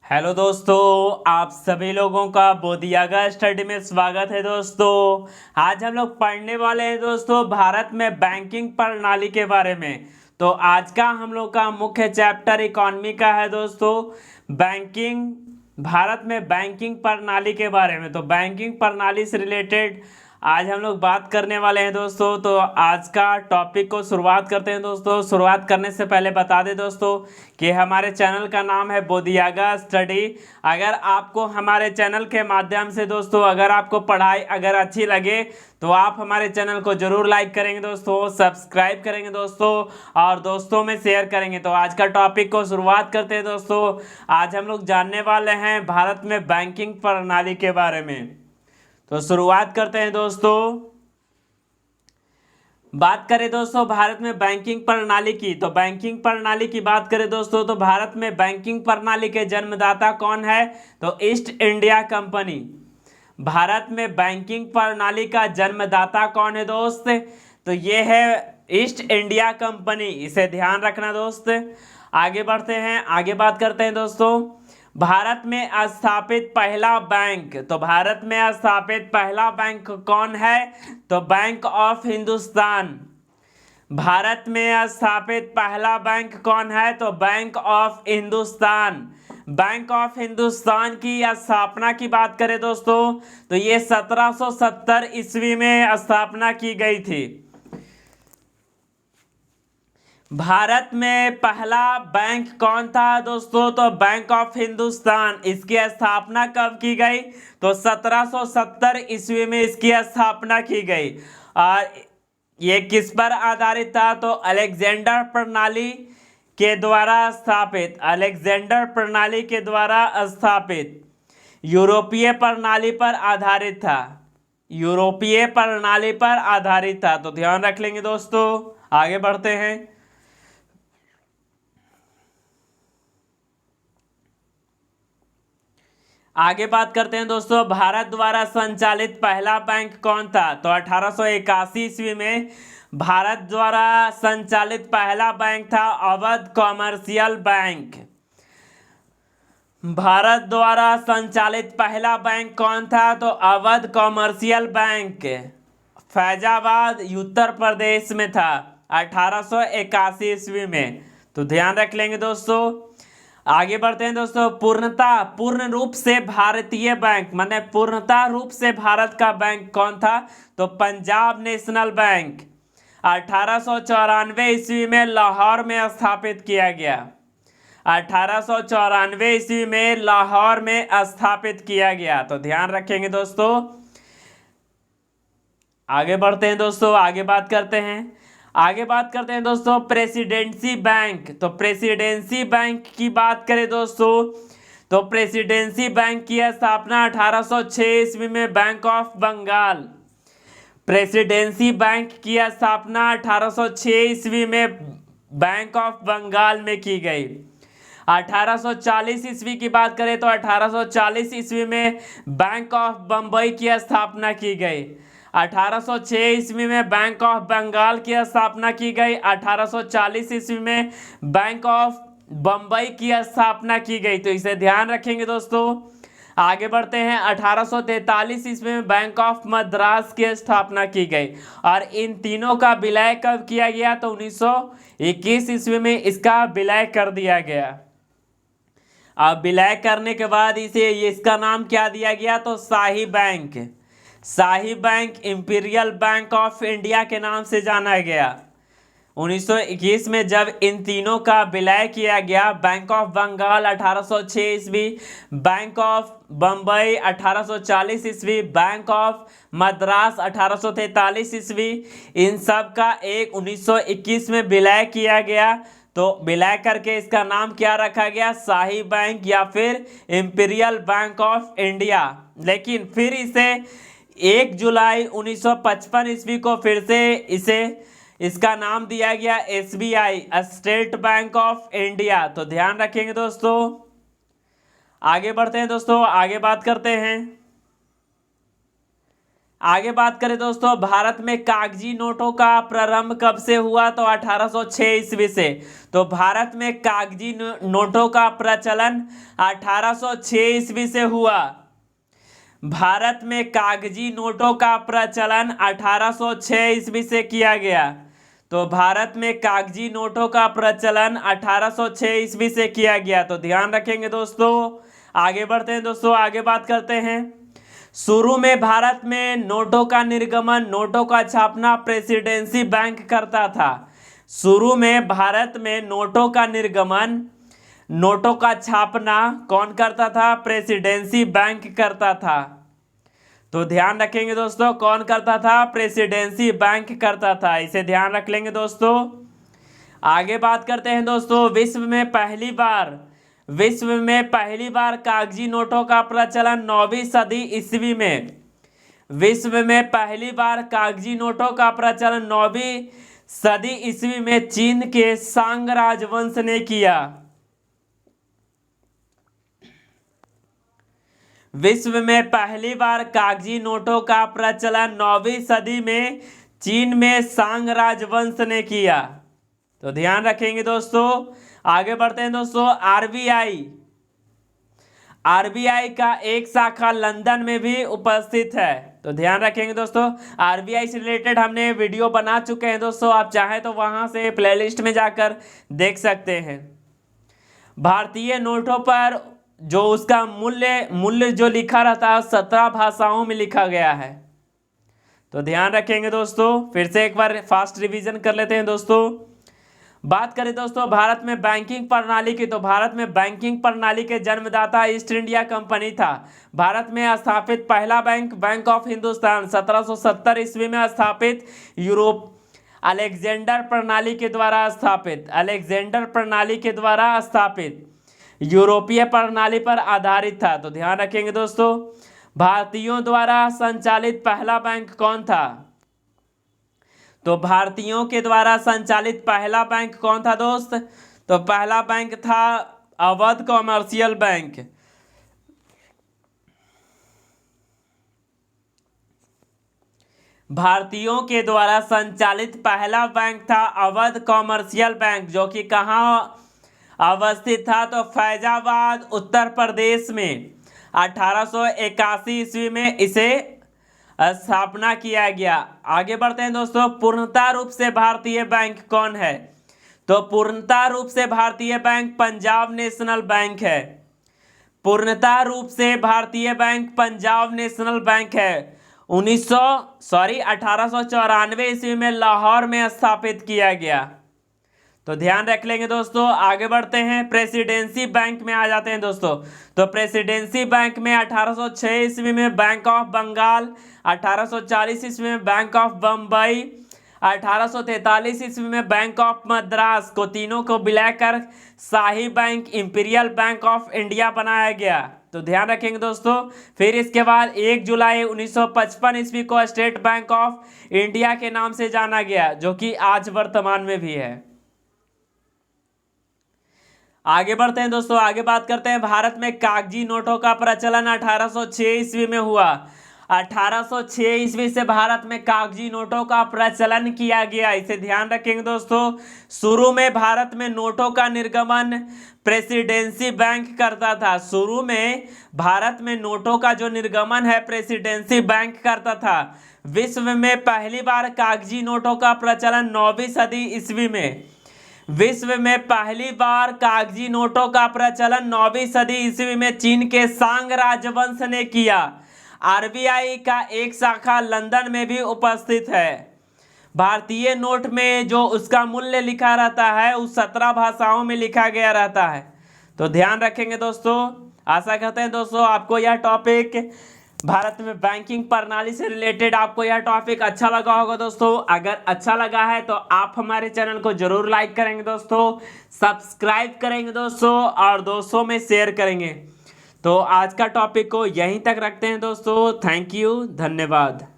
Hello दोस्तों, आप सभी लोगों का बोधियागा स्टडी में स्वागत है। दोस्तों आज हम लोग पढ़ने वाले हैं दोस्तों भारत में बैंकिंग प्रणाली के बारे में। तो आज का हम लोग का मुख्य चैप्टर इकोनॉमी का है दोस्तों, बैंकिंग। भारत में बैंकिंग प्रणाली के बारे में, तो बैंकिंग प्रणाली से रिलेटेड आज हम लोग बात करने वाले हैं दोस्तों। तो आज का टॉपिक को शुरुआत करते हैं दोस्तों। शुरुआत करने से पहले बता दें दोस्तों कि हमारे चैनल का नाम है बोधियागा स्टडी। अगर आपको हमारे चैनल के माध्यम से दोस्तों अगर आपको पढ़ाई अगर अच्छी लगे तो आप हमारे चैनल को जरूर लाइक करेंगे दोस्तों, सब्सक्राइब करेंगे दोस्तों और दोस्तों में शेयर करेंगे। तो आज का टॉपिक को शुरुआत करते हैं दोस्तों। आज हम लोग जानने वाले हैं भारत में बैंकिंग प्रणाली के बारे में। तो शुरुआत करते हैं दोस्तों। बात करें दोस्तों भारत में बैंकिंग प्रणाली की, तो बैंकिंग प्रणाली की बात करें दोस्तों तो भारत में बैंकिंग प्रणाली के जन्मदाता कौन है? तो ईस्ट इंडिया कंपनी। भारत में बैंकिंग प्रणाली का जन्मदाता कौन है दोस्त? तो ये है ईस्ट इंडिया कंपनी, इसे ध्यान रखना दोस्त। आगे बढ़ते हैं, आगे बात करते हैं दोस्तों। भारत में स्थापित पहला बैंक, तो भारत में स्थापित पहला बैंक कौन है? तो बैंक ऑफ हिंदुस्तान। भारत में स्थापित पहला बैंक कौन है? तो bank of Hindustan. Bank of Hindustan की स्थापना की बात करें दोस्तों तो ये 1770 ईस्वी में स्थापना की गई थी। भारत में पहला बैंक कौन था दोस्तों? तो बैंक ऑफ हिंदुस्तान। इसकी स्थापना कब की गई? तो 1770 ईस्वी में इसकी स्थापना की गई। और ये किस पर आधारित था? तो अलेक्जेंडर प्रणाली के द्वारा स्थापित, अलेक्जेंडर प्रणाली के द्वारा स्थापित यूरोपीय प्रणाली पर आधारित था, यूरोपीय प्रणाली पर आधारित था। तो ध्यान रख लेंगे दोस्तों। आगे बढ़ते हैं, आगे बात करते हैं दोस्तों। भारत द्वारा संचालित पहला बैंक कौन था? तो 1881 ईस्वी में भारत द्वारा संचालित पहला बैंक था अवध कॉमर्शियल बैंक। भारत द्वारा संचालित पहला बैंक कौन था? तो अवध कॉमर्शियल बैंक, फैजाबाद उत्तर प्रदेश में था 1881 ईस्वी में। तो ध्यान रख लेंगे दोस्तों। आगे बढ़ते हैं दोस्तों। पूर्ण रूप से भारतीय बैंक, माने पूर्णता रूप से भारत का बैंक कौन था? तो पंजाब नेशनल बैंक 1894 ईस्वी में लाहौर में स्थापित किया गया। 1894 ईस्वी में लाहौर में स्थापित किया गया। तो ध्यान रखेंगे दोस्तों। आगे बढ़ते हैं दोस्तों, आगे बात करते हैं, आगे बात करते हैं दोस्तों प्रेसिडेंसी बैंक। तो प्रेसिडेंसी बैंक की बात करें दोस्तों तो प्रेसिडेंसी बैंक की स्थापना 1806 ईस्वी में bank of Bengal, presidency bank की स्थापना 1806 ईस्वी में बैंक ऑफ बंगाल में की गई। 1840 ईस्वी की बात करें तो 1840 ईस्वी में बैंक ऑफ बम्बई की स्थापना की गई। 1806 ईस्वी में बैंक ऑफ बंगाल की स्थापना की गई। 1840 ईस्वी में बैंक ऑफ बम्बई की स्थापना की गई। तो इसे ध्यान रखेंगे दोस्तों। आगे बढ़ते हैं, 1843 ईस्वी में बैंक ऑफ मद्रास की स्थापना की गई। और इन तीनों का विलय कब किया गया? तो 1921 ईस्वी में इसका विलय कर दिया गया। अब विलय करने के बाद इसे इसका नाम क्या दिया गया? तो शाही बैंक, शाही bank imperial bank of India के नाम से जाना गया। 1921 में जब इन तीनों का विलय किया गया, बैंक ऑफ बंगाल 1806 ईस्वी, बैंक ऑफ बम्बई 1840 ईस्वी, बैंक ऑफ मद्रास 1843 ईस्वी, इन सब का एक 1921 में विलय किया गया। तो विलय करके इसका नाम क्या रखा गया? शाही बैंक या फिर इंपीरियल बैंक ऑफ इंडिया। लेकिन फिर इसे 1 जुलाई 1955 ईस्वी को फिर से इसका नाम दिया गया SBI, state bank of India. तो ध्यान रखेंगे दोस्तों। आगे बढ़ते हैं दोस्तों, आगे बात करते हैं, आगे बात करें दोस्तों, भारत में कागजी नोटों का प्रारंभ कब से हुआ? तो 1806 ईस्वी से। तो भारत में कागजी नोटों का प्रचलन 1806 ईस्वी से हुआ। भारत में कागजी नोटों का प्रचलन 1806 ईस्वी से किया गया। तो भारत में कागजी नोटों का प्रचलन 1806 ईस्वी से किया गया। तो ध्यान रखेंगे दोस्तों। आगे बढ़ते हैं दोस्तों, आगे बात करते हैं। शुरू में भारत में नोटों का निर्गमन, नोटों का छापना प्रेसिडेंसी बैंक करता था। शुरू में भारत में नोटों का निर्गमन, नोटों का छापना कौन करता था? प्रेसिडेंसी बैंक करता था। तो ध्यान रखेंगे दोस्तों, कौन करता था? प्रेसिडेंसी बैंक करता था। इसे ध्यान रख लेंगे दोस्तों। आगे बात करते हैं दोस्तों, विश्व में पहली बार कागजी नोटों का प्रचलन 9वीं सदी ईस्वी में। विश्व में पहली बार कागजी नोटों का प्रचलन 9वीं सदी ईस्वी में चीन के सांग राजवंश ने किया। विश्व में पहली बार कागजी नोटों का प्रचलन 9वीं सदी में चीन में सांग राजवंश ने किया। तो ध्यान रखेंगे दोस्तों। आगे बढ़ते हैं दोस्तों, आरबीआई का एक शाखा लंदन में भी उपस्थित है। तो ध्यान रखेंगे दोस्तों, आरबीआई से रिलेटेड हमने वीडियो बना चुके हैं दोस्तों, आप चाहें तो वहां से प्लेलिस्ट में जाकर देख सकते हैं। भारतीय नोटों पर जो उसका मूल्य जो लिखा रहता है 17 भाषाओं में लिखा गया है। तो ध्यान रखेंगे दोस्तों। फिर से एक बार फास्ट रिवीजन कर लेते हैं दोस्तों। बात करें दोस्तों भारत में बैंकिंग प्रणाली की, तो भारत में बैंकिंग प्रणाली के जन्मदाता ईस्ट इंडिया कंपनी था। भारत में स्थापित पहला बैंक ऑफ हिंदुस्तान 1770 ईस्वी में स्थापित, अलेक्जेंडर प्रणाली के द्वारा स्थापित यूरोपीय प्रणाली पर आधारित था। तो ध्यान रखेंगे दोस्तों। भारतीयों द्वारा संचालित पहला बैंक कौन था? तो भारतीयों के द्वारा संचालित पहला बैंक कौन था दोस्त? तो पहला बैंक था अवध कॉमर्शियल बैंक। भारतीयों के द्वारा संचालित पहला बैंक था अवध कॉमर्शियल बैंक, जो कि कहाँ अवस्थित था? तो फैजाबाद उत्तर प्रदेश में 1881 ईस्वी में इसे स्थापना किया गया। आगे बढ़ते हैं दोस्तों, पूर्णतः रूप से भारतीय बैंक कौन है? तो पूर्णतः रूप से भारतीय बैंक पंजाब नेशनल बैंक है। पूर्णतः रूप से भारतीय बैंक पंजाब नेशनल बैंक है। 1894 ईस्वी में लाहौर में स्थापित किया गया। तो ध्यान रख लेंगे दोस्तों। आगे बढ़ते हैं, प्रेसिडेंसी बैंक में आ जाते हैं दोस्तों। तो प्रेसिडेंसी बैंक में 1806 ईस्वी में बैंक ऑफ बंगाल, 1840 ईस्वी में बैंक ऑफ बम्बई, 1843 ईस्वी में बैंक ऑफ मद्रास को तीनों को मिलाकर शाही bank imperial bank of India बनाया गया। तो ध्यान रखेंगे दोस्तों। फिर इसके बाद 1 जुलाई 1955 ईस्वी को स्टेट बैंक ऑफ इंडिया के नाम से जाना गया, जो कि आज वर्तमान में भी है। आगे बढ़ते हैं दोस्तों, आगे बात करते हैं। भारत में कागजी नोटों का प्रचलन 1806 ईस्वी में हुआ। 1806 ईस्वी से भारत में कागजी नोटों का प्रचलन किया गया। इसे ध्यान रखेंगे दोस्तों। शुरू में भारत में नोटों का निर्गमन प्रेसिडेंसी बैंक करता था। शुरू में भारत में नोटों का जो निर्गमन है प्रेसिडेंसी बैंक करता था। विश्व में पहली बार कागजी नोटों का प्रचलन 9वीं सदी ईस्वी में। विश्व में पहली बार कागजी नोटों का प्रचलन 9वीं सदी ईस्वी में चीन के सांग राजवंश ने किया। आरबीआई का एक शाखा लंदन में भी उपस्थित है। भारतीय नोट में जो उसका मूल्य लिखा रहता है उस 17 भाषाओं में लिखा गया रहता है। तो ध्यान रखेंगे दोस्तों। आशा करते हैं दोस्तों आपको यह टॉपिक भारत में बैंकिंग प्रणाली से रिलेटेड आपको यह टॉपिक अच्छा लगा होगा दोस्तों। अगर अच्छा लगा है तो आप हमारे चैनल को जरूर लाइक करेंगे दोस्तों, सब्सक्राइब करेंगे दोस्तों और दोस्तों में शेयर करेंगे। तो आज का टॉपिक को यहीं तक रखते हैं दोस्तों। थैंक यू, धन्यवाद।